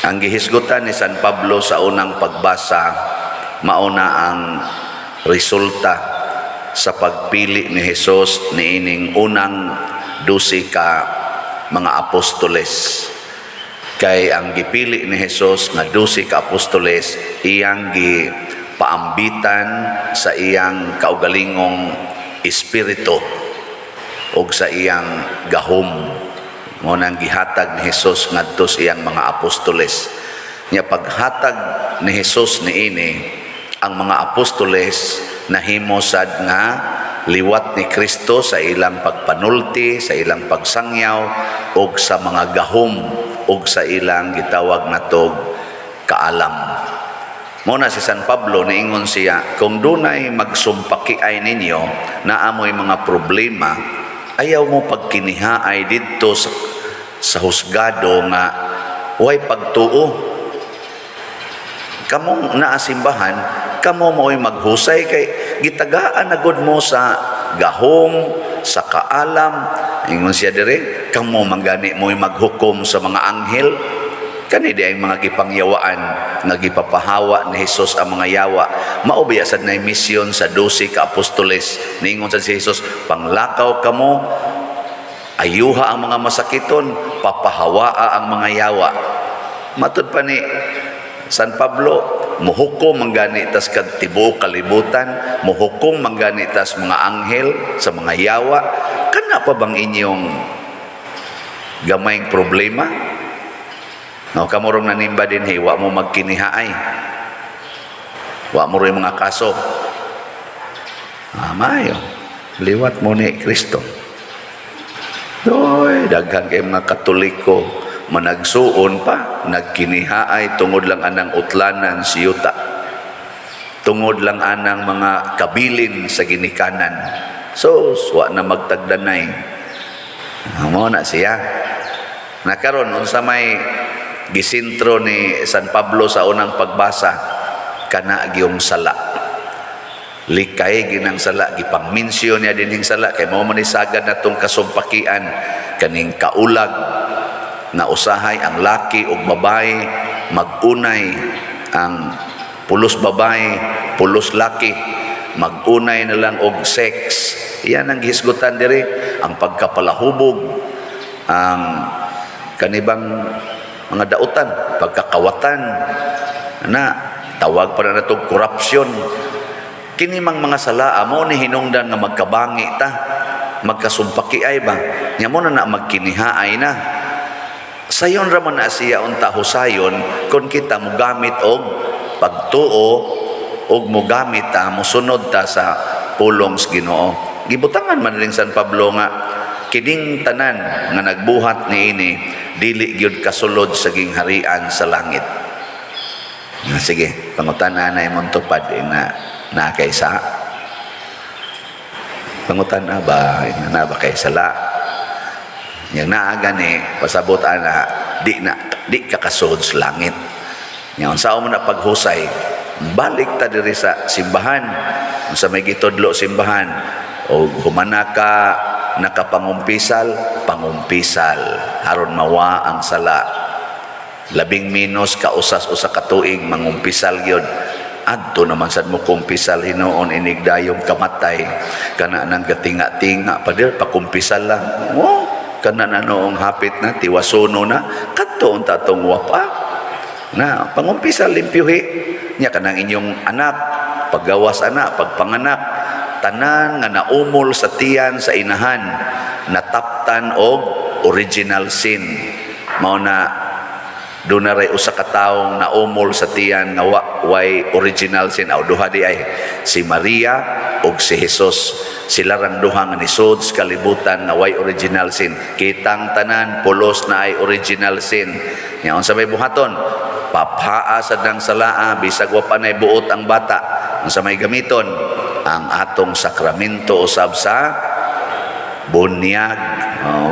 Ang gihisgutan ni San Pablo sa unang pagbasa, mauna ang resulta sa pagpili ni Hesus niining unang 12 ka mga apostoles. Kay ang gipili ni Hesus nga 12 ka apostoles, iyang gipaambitan sa iyang kaugalingong espiritu o sa iyang gahom. Ngunang gihatag ni Hesus ngadto sa iyang mga apostoles. Nya paghatag ni Hesus niini, ang mga apostoles nahimo sad nga liwat ni Kristo sa ilang pagpanulti, sa ilang pagsangyaw o sa mga gahom o sa ilang gitawag natog kaalam. Muna si San Pablo niingon siya, kung dunay magsumpakiay ninyo na amoy mga problema, ayaw mo pagkinihaay dito sa husgado nga way pagtuo. Kamong naasimbahan, kamo mo'y maghusay kay gitagaan na gud mo sa gahom, sa kaalam. Ingon siya dire, kamo manggani mo'y maghukom sa mga anghel. Kani di ay mga gipangyawaan nga gipapahawa ni Hesus ang mga yawa. Mao biya sad nay misyon sa 12 ka apostoles. Niingon sad si Hesus, panglakaw kamo, ayuha ang mga masakiton, papahawaa ang mga yawa. Matud pa ni San Pablo, muhukom manggani tas kag tibuok kalibutan, muhukom manggani tas mga anghel sa mga yawa. Kana pa bang inyong gamayng problema? No, kamurong nanimba din, hey, wa mo magkinihaay. Wa mo rin mga kaso. Mayo, liwat mo ni Kristo. Doy, daghan kay mga Katoliko, managsuon pa, nagkinihaay tungod lang anang utlanan siyuta. Tungod lang anang mga kabilin sa ginikanan. So, wa na magtagdanay. Mo na siya. Nakaroon, unsa may gisintro ni San Pablo sa unang pagbasa, kana gyung sala. Likay ginang sala, gipangmensyon niya dinhing sala kay mao man isagad natong kasumpakian kaning kaulag na usahay ang laki ug babae magunay, ang pulos babae pulos laki magunay na lang og sex. Iyan ang gihisgutan diri, ang pagkapalahubog, ang kanibang mga dautan, pagkakawatan na tawag pa na itong korupsyon. Kini mang mga sala mo ni hinungdan nga magkabangi ta, magkasumpaki ay ba nya mo na magkinihaay na sayon ra man na siya unta husayon kung kita mo gamit og pagtuo og mo gamit ta mosunod ta sa pulong sa Ginoo. Gibutangan man ring San Pablo nga kining tanan nga nagbuhat niini dili gyud kasulod sa gingharian sa langit. Sige, pangutan-an na imong tupad na kaysa. Pangutan-an ba na ba kaysa la? Yang naaga ni pasabot ana di ka kasulod sa langit. Nya unsa mo na paghusay, balik ta diri sa simbahan. Unsa may gitudlo simbahan o humana ka nakapangumpisal, pangumpisal aron mawa ang sala. 10 minos ka usas-usa ka tuig mangumpisal gyud. Adto naman sad mo kumpisal hinuon inigdayong kamatay kana nang gatinga-tinga pa dir pakumpisal lang. Oh, kana na noong hapit na tiwasono na kadto unta tong wapa. Na pangumpisal limpyuhi nya kanang inyong anak, paggawas anak, pagpanganak, tanan nga naumol sa tiyan sa inahan, nataptan og original sin. Mao na doon na rin usa ka taong naumol sa tiyan nga way original sin. Aw duha di ay si Maria og si Jesus. Sila rang duha nga nisod sa kalibutan nga way original sin. Kitang tanan pulos na ay original sin. Nya unsa may buhaton? Paphaa sa dang salaa bisag wa pa nay buot ang bata. Unsa may gamiton? Ang atong sakramento usab sa bunyag.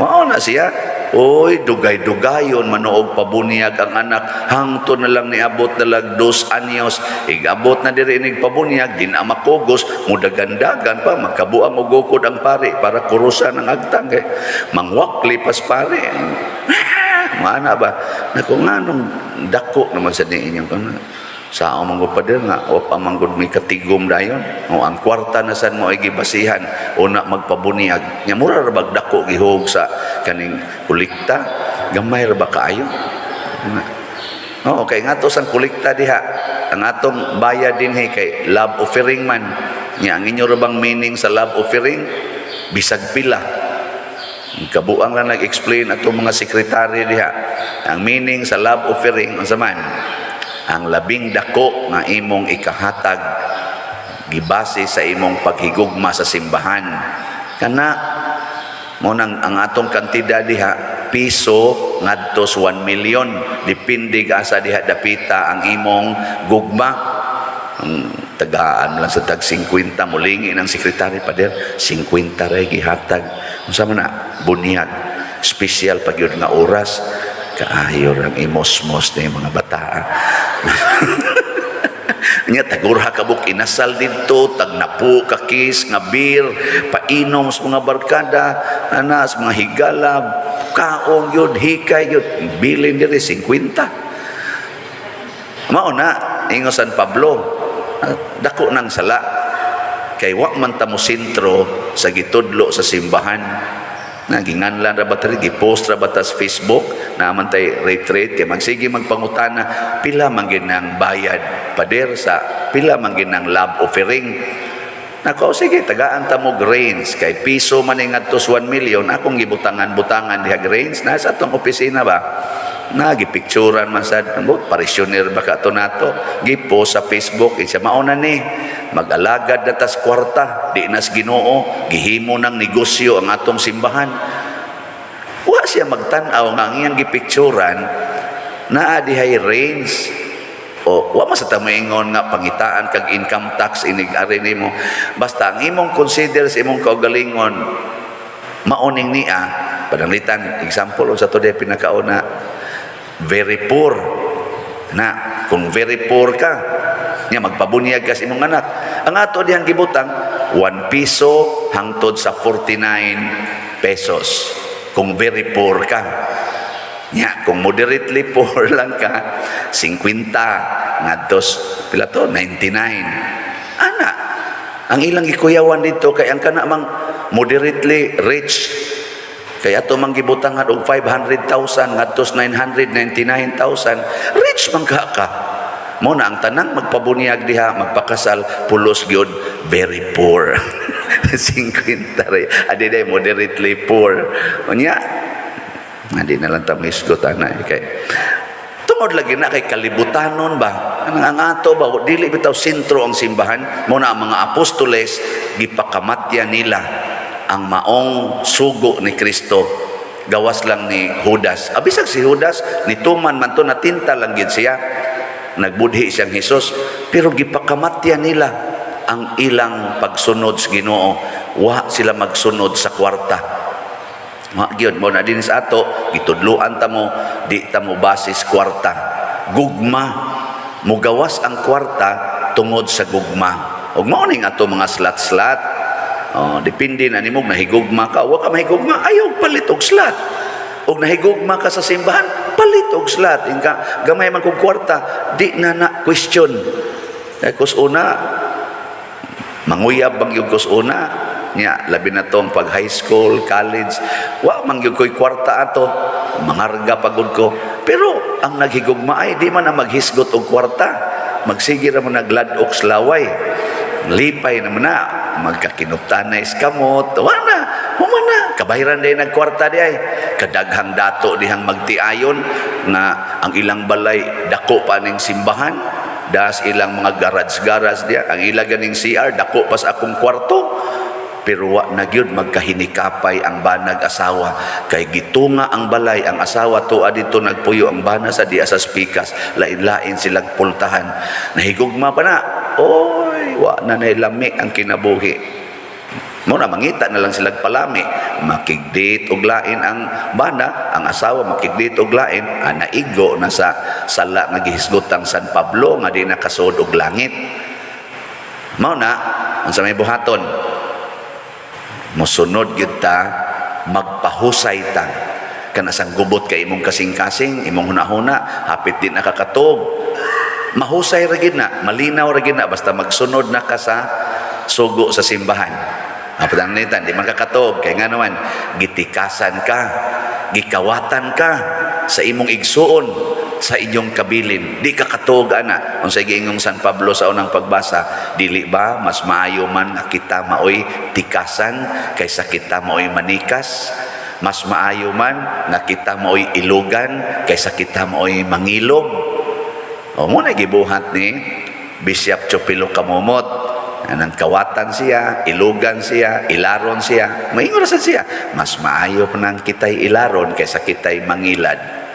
Mao na siya. Oy, dugay-dugayon manuog pabunyag ang anak hangtod na lang niabot na lang 2 anyos. Igabot na diri inig pabunyag din ang makugos mudagandagan pa magkabuang og gukod ang pare para kurusan ang agtang kay mangwakli pas pare. mana ba na kung anong dako naman sa niinyong kana sa among pader nga o pamanggod may katigom dayon o ang kwarta na san mo ay gibasihan una magpabunyag nya mura ra bag dako gihug sa kaning kulikta gamay ra ba kaayo okay nga to sang kulikta diha ang atong bayad din kay love offering man nya ang inyo ra bang meaning sa love offering bisag pila kabuang lang nag-explain atong mga sekretary diha ang meaning sa love offering unsa man ang labing dako nga imong ikahatag gibase sa imong paghigugma sa simbahan kana mo nang ang atong kantidad diha piso ngadto 1 million depende ka sa diha dapita ang imong gugma ang tagaan lang sa tag 50 mulingi ng sekretary pader 50 ray gihatag unsa man na bunyag special pag yun nga oras kaayo ang imosmos na mga bata nya tagurha kabuk inasal dito tag napu kakis nga beer painom sa mga barkada ana sa mga higala kaong yun hikay yun bilin diri 50 mao na ingon San Pablo dako nang sala kay wa man ta mo sentro sa gitudlo sa simbahan naginganlan ra ba tari gipost ra ba ta sa Facebook naman tay retreat kay magsige magpangutana pila man ginang bayad pader sa pila man ginang love offering nako sige tagaan ta mo grains kay piso man ing adtos 1 million akong gibutangan-butangan diha grains nasa atong opisina ba nagipicturan man sad ambot parishioner ba ka to nato gipost sa Facebook isa mauna ni mag-alagad na tas kwarta di nas Ginoo gihimo ng negosyo ang atong simbahan wa siya magtan-aw nga ang iyang gipicturan naa dihay range o wa man sa tamaingon nga pangitaan kag income tax inig ari nimo basta ang imong consider sa imong kaugalingon maoning niya pananglitan example sa to day pinakauna very poor na kung very poor ka nya magpabunyag ka sa imong anak ang ato dihang gibutang 1 piso hangtod sa 49 pesos kung very poor ka nya kung moderately poor lang ka 50 ngadtos pila to 99 ana ang ilang gikuyawan dito kay ang kana mang moderately rich kaya ato mang gibutangan og 500,000 ngadtos 999,000 rich man ka mo na ang tanang magpabunyag diha magpakasal pulos gyud very poor 50 ray adi day moderately poor unya adi na lang ta misgot ana kay tungod lagi na kay kalibutanon ba ang ato ba dili bitaw sentro ang simbahan mo na ang mga apostoles gipakamatya nila ang maong sugo ni Kristo gawas lang ni Judas abisag si Judas nituman man to natinta lang gid siya nagbudhi siyang Hesus pero gipakamatya nila ang ilang pagsunod sa Ginoo wa sila magsunod sa kwarta gyud mo na din sa ato gitudloan ta mo di ta mo basis kwarta gugma mo gawas ang kwarta tungod sa gugma ug mao ning ato mga slat-slat depende na nimo nahigugma ka wa ka mahigugma ayaw palit og slat og nahigugma ka sa simbahan palit og slat ingka gamay man kog kwarta di na question kus una manguyab bang yung kus una nya labi na tong pag high school college wa man gyud koy kwarta ato mangarga pagud ko pero ang naghigugma ay di man na maghisgot og kwarta magsige ra man nagladok slaway lipay naman na magkakinuptanay iskamot wana humana kabahiran day nagkwarta di ay kadaghang dato dihang magtiayon na ang ilang balay dako pa ning simbahan das ilang mga garage diya ang ilang ganing CR dako pa sa akong kwarto pero wa na gyud magkahinikapay ang banag asawa kay gitunga ang balay ang asawa tuwa dito nagpuyo ang bana sa diya sa spikas lain-lain silang pultahan nahigugma pa na oy wa na nailami ang kinabuhi mo na mangita na lang silang palami makigdate og lain ang bana ang asawa makigdate og lain naigo na sa sala nga gihisgotang San Pablo nga di nakasud og langit mao na unsa may buhaton mosunod gyud ta magpahusay ta kanasang gubot kay imong kasing-kasing, imong hunahuna, hapit din nakakatog. Mahusay ra gid na, malinaw ra gid na basta magsunod na ka sa sugo sa simbahan. Apatang nitan, di man kakatog kay nga naman gitikasan ka, gikawatan ka sa imong igsuon, sa inyong kabilin. Di ka katog ana. Unsay giingong San Pablo sa unang pagbasa, dili ba mas maayo man nga kita maoy tikasan kaysa kita maoy manikas? Mas maayo man nga kita maoy ilugan kaysa kita maoy mangilog? O mo na gibuhat ni Bishop Chopilo Kamumot. Anang kawatan siya, ilugan siya, ilaron siya. Maingon sa siya, mas maayo pa nang kita'y ilaron kaysa kita'y mangilad.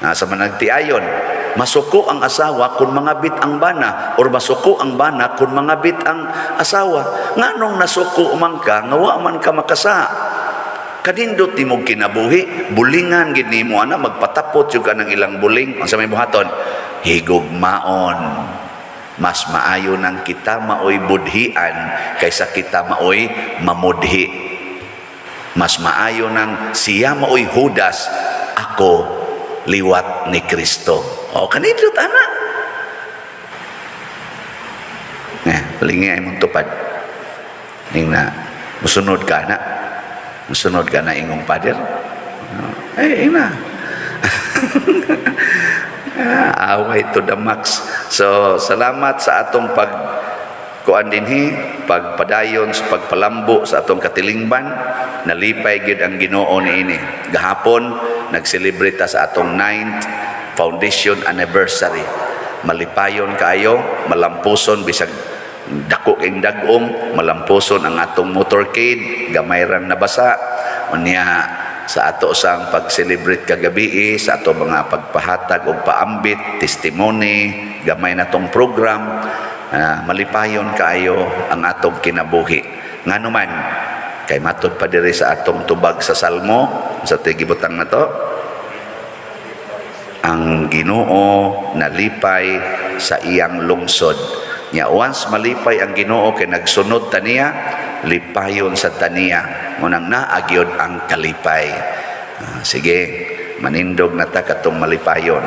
Sa managtiayon, masuko ang asawa kung mangabit ang bana, or masuko ang bana kung mangabit ang asawa. Nganong nasuko man ka, ngawa man ka makasa. Kanindot ni mo kinabuhi, bulingan gid nimo ana, magpatapot yung ka ng ilang buling. Ang sa may buhaton, higugmaon. Mas maayo nang kita maoy budhian kaysa kita maoy mamudhi. Mas maayo nang siya maoy Judas, ako liwat ni Kristo. O kanindot ana. Palingi ay mong tupad. Ning na musunod ka na. Musunod ka na ingong pader. Ina. Away to the max. So, salamat sa atong kuan dinhi, pagpadayon sa pagpalambo sa atong katilingban. Nalipay gid ang Ginoo niini. Gahapon nag-celebrate sa atong 9th foundation anniversary. Malipayon kayo, malampuson bisag dako ing dagom, malampuson ang atong motorcade, gamay ra nabasa. Unya sa ato sang pag-celebrate kagabi, sa ato mga pagpahatag og paambit, testimony, gamay na tong program, malipayon kaayo ang atong kinabuhi. Nganuman, kay matod pa diri sa atong tubag sa Salmo, sa tigibutang na to, ang Ginoo nalipay sa iyang lungsod. Nya once malipay ang Ginoo kay nagsunod taniya, lipayon sa taniya. Munang naagyod ang kalipay. Sige, manindog na ta katong malipayon.